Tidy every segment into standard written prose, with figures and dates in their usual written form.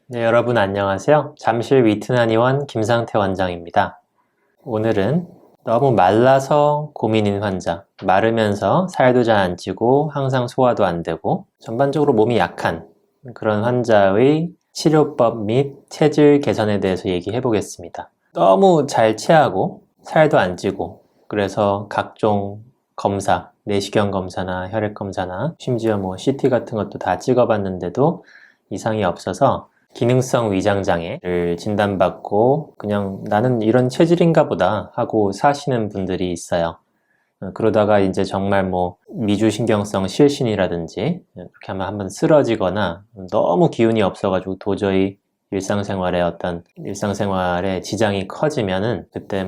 네, 여러분 안녕하세요. 잠실 위트난의원 김상태 원장입니다. 오늘은 너무 말라서 고민인 환자, 마르면서 살도 잘 안 찌고 항상 소화도 안 되고 전반적으로 몸이 약한 그런 환자의 치료법 및 체질 개선에 대해서 얘기해 보겠습니다. 너무 잘 체하고 살도 안 찌고 그래서 각종 검사, 내시경 검사나 혈액 검사나 심지어 CT 같은 것도 다 찍어봤는데도 이상이 없어서 기능성 위장장애를 진단받고 그냥 나는 이런 체질인가 보다 하고 사시는 분들이 있어요. 그러다가 이제 정말 미주신경성 실신이라든지 그렇게 하면 한번 쓰러지거나 너무 기운이 없어가지고 도저히 일상생활에 지장이 커지면은 그때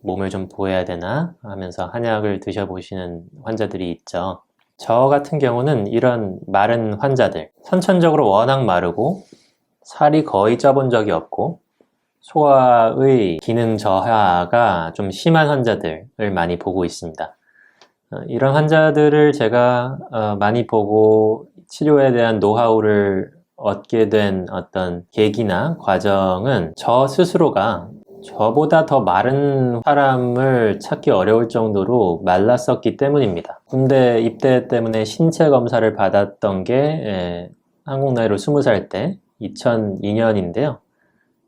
몸을 좀 보호해야 되나 하면서 한약을 드셔보시는 환자들이 있죠. 저 같은 경우는 이런 마른 환자들, 선천적으로 워낙 마르고 살이 거의 쪄본 적이 없고 소화의 기능 저하가 좀 심한 환자들을 많이 보고 있습니다. 이런 환자들을 제가 많이 보고 치료에 대한 노하우를 얻게 된 어떤 계기나 과정은 저 스스로가 저보다 더 마른 사람을 찾기 어려울 정도로 말랐었기 때문입니다. 군대 입대 때문에 신체 검사를 받았던 게 한국 나이로 20살 때 2002년인데요.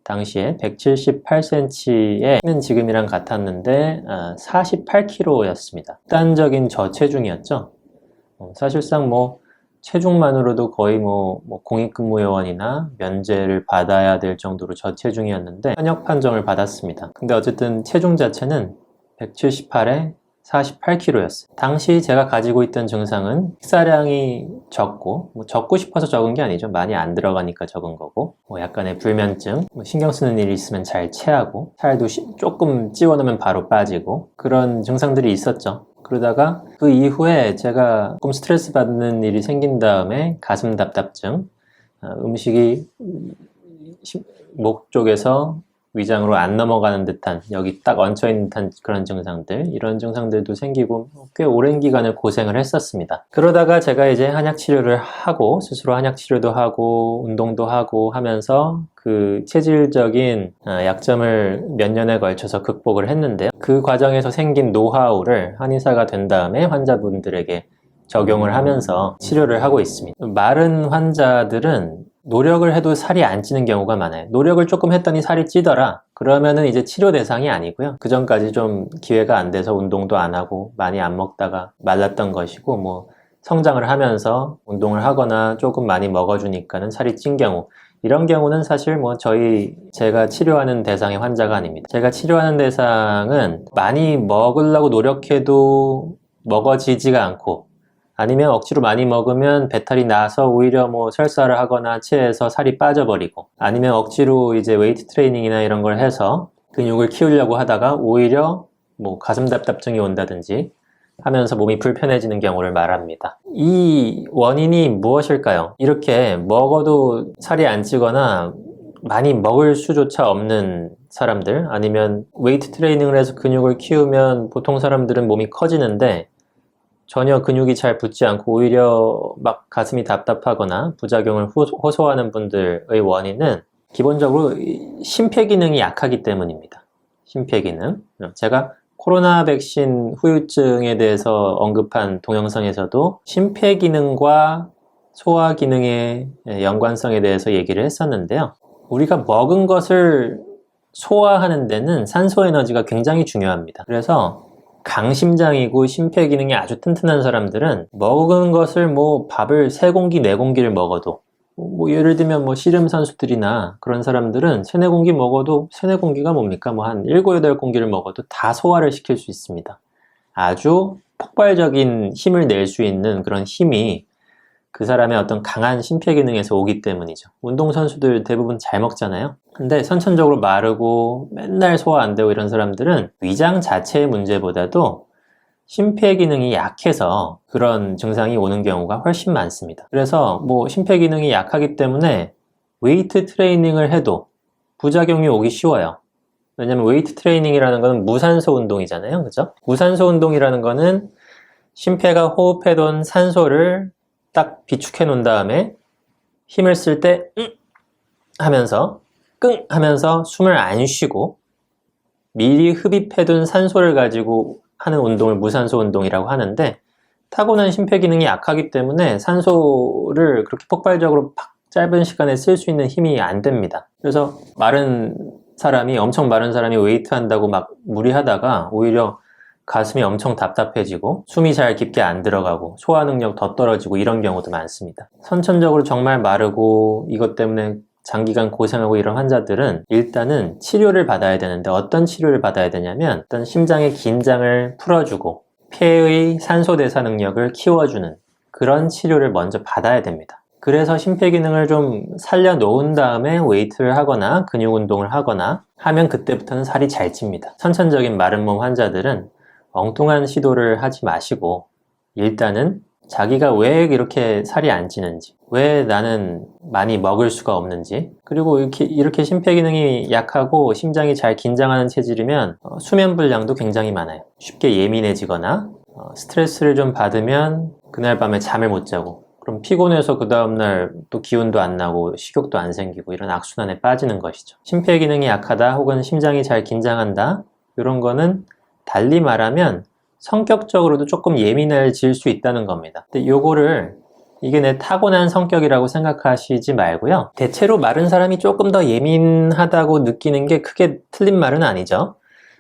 당시에 178cm에는 지금이랑 같았는데 48kg였습니다. 극단적인 저체중이었죠. 사실상 체중만으로도 거의 공익근무요원이나 면제를 받아야 될 정도로 저체중이었는데 현역 판정을 받았습니다. 근데 어쨌든 체중 자체는 178에 48kg였어요. 당시 제가 가지고 있던 증상은 식사량이 적고 적고 싶어서 적은 게 아니죠. 많이 안 들어가니까 적은 거고 약간의 불면증, 신경 쓰는 일이 있으면 잘 체하고 살도 조금 찌워놓으면 바로 빠지고 그런 증상들이 있었죠. 그러다가 그 이후에 제가 조금 스트레스 받는 일이 생긴 다음에 가슴 답답증, 음식이 목 쪽에서 위장으로 안 넘어가는 듯한 여기 딱 얹혀있는 듯한 그런 증상들, 이런 증상들도 생기고 꽤 오랜 기간을 고생을 했었습니다. 그러다가 제가 이제 한약 치료를 하고 스스로 한약 치료도 하고 운동도 하고 하면서 그 체질적인 약점을 몇 년에 걸쳐서 극복을 했는데요. 그 과정에서 생긴 노하우를 한의사가 된 다음에 환자분들에게 적용을 하면서 치료를 하고 있습니다. 마른 환자들은 노력을 해도 살이 안 찌는 경우가 많아요. 노력을 조금 했더니 살이 찌더라. 그러면은 이제 치료 대상이 아니고요. 그 전까지 좀 기회가 안 돼서 운동도 안 하고 많이 안 먹다가 말랐던 것이고 성장을 하면서 운동을 하거나 조금 많이 먹어주니까는 살이 찐 경우, 이런 경우는 사실 제가 치료하는 대상의 환자가 아닙니다. 제가 치료하는 대상은 많이 먹으려고 노력해도 먹어지지가 않고 아니면 억지로 많이 먹으면 배탈이 나서 오히려 설사를 하거나 체해서 살이 빠져버리고 아니면 억지로 이제 웨이트 트레이닝이나 이런 걸 해서 근육을 키우려고 하다가 오히려 가슴 답답증이 온다든지 하면서 몸이 불편해지는 경우를 말합니다. 이 원인이 무엇일까요? 이렇게 먹어도 살이 안 찌거나 많이 먹을 수조차 없는 사람들, 아니면 웨이트 트레이닝을 해서 근육을 키우면 보통 사람들은 몸이 커지는데 전혀 근육이 잘 붙지 않고 오히려 가슴이 답답하거나 부작용을 호소하는 분들의 원인은 기본적으로 심폐기능이 약하기 때문입니다. 심폐기능. 제가 코로나 백신 후유증에 대해서 언급한 동영상에서도 심폐기능과 소화기능의 연관성에 대해서 얘기를 했었는데요. 우리가 먹은 것을 소화하는 데는 산소 에너지가 굉장히 중요합니다. 그래서 강심장이고 심폐기능이 아주 튼튼한 사람들은 먹은 것을 밥을 3공기, 4공기를 먹어도 예를 들면 씨름 선수들이나 그런 사람들은 3, 4공기 먹어도 3, 4공기가 뭡니까? 한 7, 8공기를 먹어도 다 소화를 시킬 수 있습니다. 아주 폭발적인 힘을 낼 수 있는 그런 힘이 그 사람의 어떤 강한 심폐기능에서 오기 때문이죠. 운동선수들 대부분 잘 먹잖아요. 근데 선천적으로 마르고 맨날 소화 안 되고 이런 사람들은 위장 자체의 문제보다도 심폐기능이 약해서 그런 증상이 오는 경우가 훨씬 많습니다. 그래서 심폐기능이 약하기 때문에 웨이트 트레이닝을 해도 부작용이 오기 쉬워요. 왜냐면 웨이트 트레이닝이라는 거는 무산소 운동이잖아요. 그죠? 무산소 운동이라는 거는 심폐가 호흡해둔 산소를 딱 비축해 놓은 다음에 힘을 쓸 때 하면서 끙 하면서 숨을 안 쉬고 미리 흡입해둔 산소를 가지고 하는 운동을 무산소 운동이라고 하는데, 타고난 심폐기능이 약하기 때문에 산소를 그렇게 폭발적으로 짧은 시간에 쓸 수 있는 힘이 안 됩니다. 그래서 엄청 마른 사람이 웨이트 한다고 막 무리하다가 오히려 가슴이 엄청 답답해지고 숨이 잘 깊게 안 들어가고 소화 능력 더 떨어지고 이런 경우도 많습니다. 선천적으로 정말 마르고 이것 때문에 장기간 고생하고 이런 환자들은 일단은 치료를 받아야 되는데, 어떤 치료를 받아야 되냐면 어떤 심장의 긴장을 풀어주고 폐의 산소 대사 능력을 키워주는 그런 치료를 먼저 받아야 됩니다. 그래서 심폐기능을 좀 살려놓은 다음에 웨이트를 하거나 근육 운동을 하거나 하면 그때부터는 살이 잘 찝니다. 선천적인 마른 몸 환자들은 엉뚱한 시도를 하지 마시고 일단은 자기가 왜 이렇게 살이 안 찌는지, 왜 나는 많이 먹을 수가 없는지, 그리고 이렇게 심폐기능이 약하고 심장이 잘 긴장하는 체질이면 수면 불량도 굉장히 많아요. 쉽게 예민해지거나 스트레스를 좀 받으면 그날 밤에 잠을 못 자고, 그럼 피곤해서 그 다음날 또 기운도 안 나고 식욕도 안 생기고 이런 악순환에 빠지는 것이죠. 심폐기능이 약하다 혹은 심장이 잘 긴장한다, 이런 거는 달리 말하면 성격적으로도 조금 예민해질 수 있다는 겁니다. 근데 이게 내 타고난 성격이라고 생각하시지 말고요. 대체로 마른 사람이 조금 더 예민하다고 느끼는 게 크게 틀린 말은 아니죠.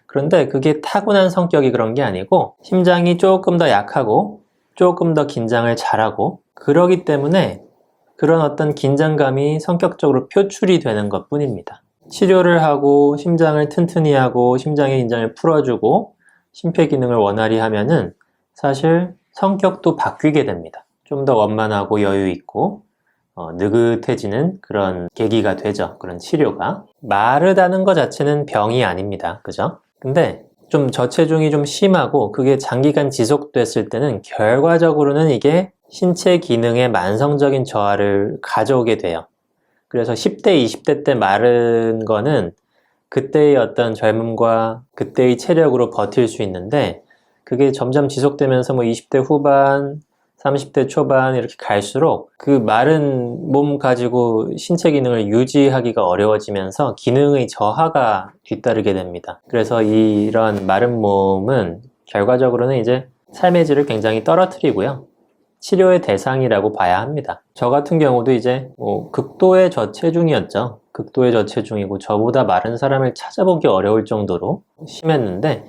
그런데 그게 타고난 성격이 그런 게 아니고 심장이 조금 더 약하고 조금 더 긴장을 잘하고 그러기 때문에 그런 어떤 긴장감이 성격적으로 표출이 되는 것 뿐입니다. 치료를 하고 심장을 튼튼히 하고 심장의 긴장을 풀어주고 심폐기능을 원활히 하면은 사실 성격도 바뀌게 됩니다. 좀 더 원만하고 여유 있고 느긋해지는 그런 계기가 되죠. 그런 치료가. 마르다는 것 자체는 병이 아닙니다. 그죠? 근데 좀 저체중이 좀 심하고 그게 장기간 지속됐을 때는 결과적으로는 이게 신체 기능에 만성적인 저하를 가져오게 돼요. 그래서 10대, 20대 때 마른 거는 그때의 어떤 젊음과 그때의 체력으로 버틸 수 있는데, 그게 점점 지속되면서 20대 후반, 30대 초반 이렇게 갈수록 그 마른 몸 가지고 신체 기능을 유지하기가 어려워지면서 기능의 저하가 뒤따르게 됩니다. 그래서 이런 마른 몸은 결과적으로는 이제 삶의 질을 굉장히 떨어뜨리고요. 치료의 대상이라고 봐야 합니다. 저 같은 경우도 이제 극도의 저체중이었죠. 극도의 저체중이고 저보다 마른 사람을 찾아보기 어려울 정도로 심했는데,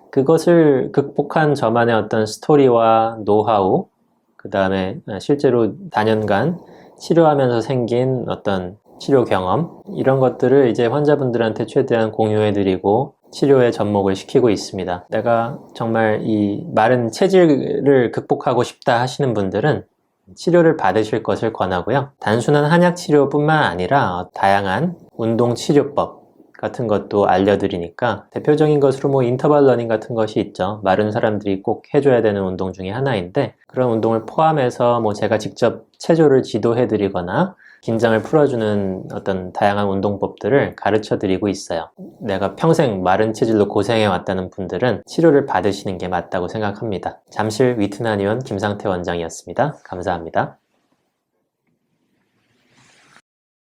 그것을 극복한 저만의 어떤 스토리와 노하우, 그 다음에 실제로 다년간 치료하면서 생긴 어떤 치료 경험, 이런 것들을 이제 환자분들한테 최대한 공유해드리고 치료에 접목을 시키고 있습니다. 내가 정말 이 마른 체질을 극복하고 싶다 하시는 분들은 치료를 받으실 것을 권하고요. 단순한 한약 치료뿐만 아니라 다양한 운동 치료법 같은 것도 알려드리니까, 대표적인 것으로 인터벌 러닝 같은 것이 있죠. 마른 사람들이 꼭 해줘야 되는 운동 중에 하나인데, 그런 운동을 포함해서 제가 직접 체조를 지도해드리거나 긴장을 풀어주는 어떤 다양한 운동법들을 가르쳐 드리고 있어요. 내가 평생 마른 체질로 고생해 왔다는 분들은 치료를 받으시는 게 맞다고 생각합니다. 잠실 위트나니온 김상태 원장이었습니다. 감사합니다.